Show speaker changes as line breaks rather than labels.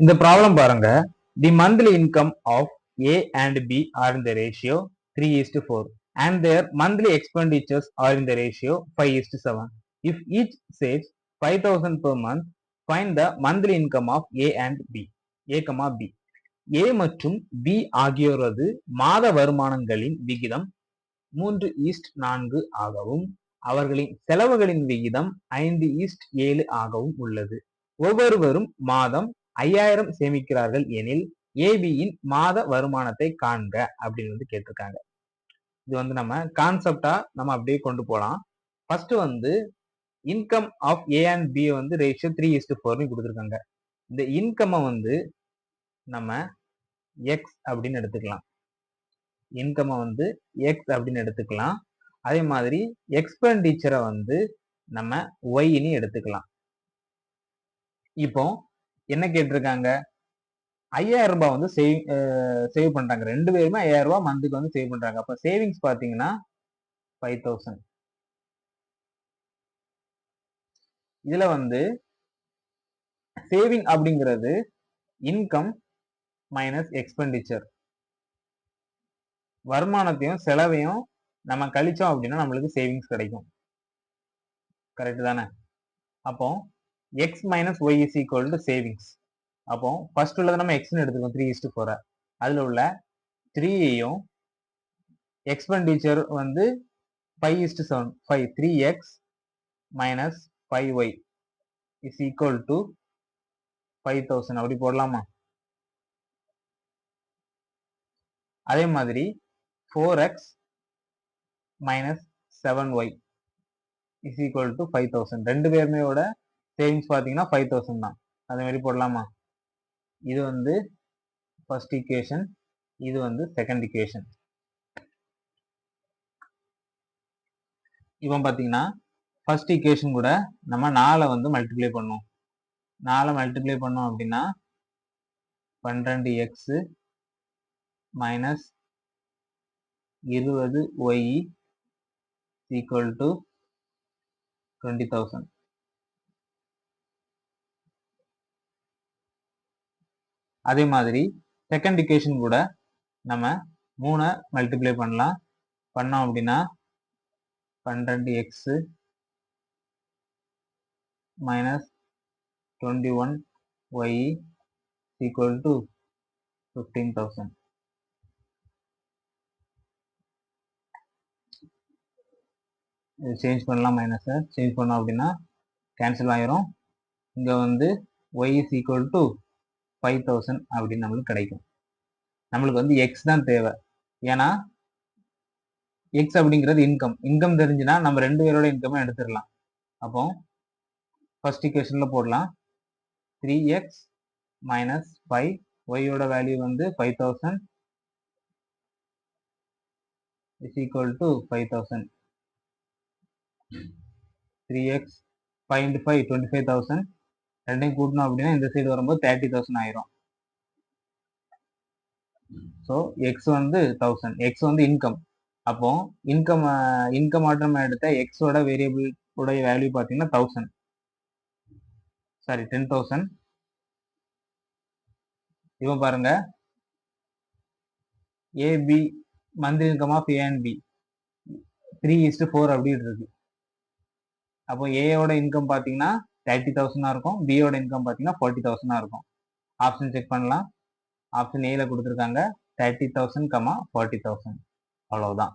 இந்த ப்ராப்ளம் பாருங்க. The monthly income of A and B are in the ratio 3:4 and their monthly expenditures are in the ratio 5:7. If each saves 5,000 per month, find the monthly income of A and B. A, B. A மற்றும் B ஆகியோரது மாத வருமானங்களின் விகிதம் 3:4 ஆகவும் அவர்களின் செலவுகளின் விகிதம் 5:7 ஆகவும் உள்ளது. ஒவ்வொருவரும் மாதம் 5000 சேமிக்கிறார்கள் எனில் ஏபியின் மாத வருமானத்தை காண்க அப்படின்னு கேட்டிருக்காங்க. இது நம்ம கான்செப்டா நம்ம அப்படியே கொண்டு போலாம். First income of A and B ratio 3:4 கொடுத்துருக்காங்க. இந்த இன்கம் நம்ம எக்ஸ் அப்படின்னு எடுத்துக்கலாம். இன்கம் எக்ஸ் அப்படின்னு எடுத்துக்கலாம். அதே மாதிரி எக்ஸ்பெண்டிச்சரை நம்ம ஒய்ன்னு எடுத்துக்கலாம். இப்போ என்ன கேட்டிருக்காங்க? 5000 ரூபாய் சேவ் பண்றாங்க. ரெண்டு பேருமே 5000 ரூபாய் மந்த்துக்கு சேவ் பண்றாங்க. அப்ப சேவிங்ஸ் பாத்தீங்கன்னா 5000. இதுல சேவிங் அப்படிங்கிறது இன்கம் மைனஸ் எக்ஸ்பெண்டிச்சர். வருமானத்தையும் செலவையும் நம்ம கழிச்சோம் அப்படின்னா நம்மளுக்கு சேவிங்ஸ் கிடைக்கும். கரெக்ட் தானே? அப்போ X minus Y is equal to savings. அப்போ ஃபர்ஸ்ட் உள்ளதை நம்ம எக்ஸ்ன்னு எடுத்துக்கோம் 3:4. அதுல உள்ள 3யையும் expenditure 5:7 5 3x minus 5y is equal to 5000 அப்படி போடலாமா? அதே மாதிரி 4x minus 7y is equal to 5000. ரெண்டு பேருமே சேவிங்ஸ் பாத்தீங்கன்னா 5000 தான். அதே மாதிரி போடலாமா? இது ஃபர்ஸ்ட் ஈக்குவேஷன், இது செகண்ட் ஈக்குவேஷன். இப்போ பாத்தீங்கன்னா ஃபர்ஸ்ட் ஈக்குவேஷன் கூட நம்ம 4 மல்டிப்ளை பண்ணுவோம். 4 மல்டிப்ளை பண்ணோம் அப்படின்னா 12x minus 20y equal to 20,000. அதே மாதிரி செகண்ட் ஈக்குவேஷன் கூட நம்ம 3 மல்டிப்ளை பண்ணோம் அப்படின்னா 12x minus 21y equal to 15,000. இது சேஞ்ச் பண்ணலாம். மைனஸ் சேஞ்ச் பண்ணோம் அப்படின்னா கேன்சல் ஆயிரும். இங்க y இஸ் ஈக்குவல் டு 5000 அப்படின்னு நம்மளுக்கு கிடைக்கும். நம்மளுக்கு எக்ஸ் தான் தேவை. ஏன்னா எக்ஸ் அப்படிங்கிறது இன்கம் தெரிஞ்சுன்னா நம்ம ரெண்டு பேரோட இன்கம் எடுத்துடலாம். அப்போ ஃபர்ஸ்ட் ஈக்குவேஷன்ல போடலாம். 3x மைனஸ் 5 ஒய்யோட value 5000 is equal to 5000. 3x 5 into 5 25,000. ரெண்டையும் கூட்டணும் அப்படின்னா இந்த சைடு வரும்போது 30,000 ஆயிரும். So X 1000. X income. அப்போ இன்கம் ஆட்டம் எடுத்த எக்ஸோட வேரியபிள் உடைய வேல்யூ பார்த்தீங்கன்னா 1000. சாரி 10,000. இப்போ பாருங்க, AB monthly income of A and B 3:4 அப்படின்னு இருக்கு. அப்போ ஏயோட இன்கம் பார்த்தீங்கன்னா 30,000 இருக்கும். பியோட இன்கம் பார்த்தீங்கன்னா 40,000 இருக்கும். ஆப்ஷன் செக் பண்ணலாம். ஆப்ஷன் ஏல கொடுத்துருக்காங்க 30,000, 40,000. அவ்வளவுதான்.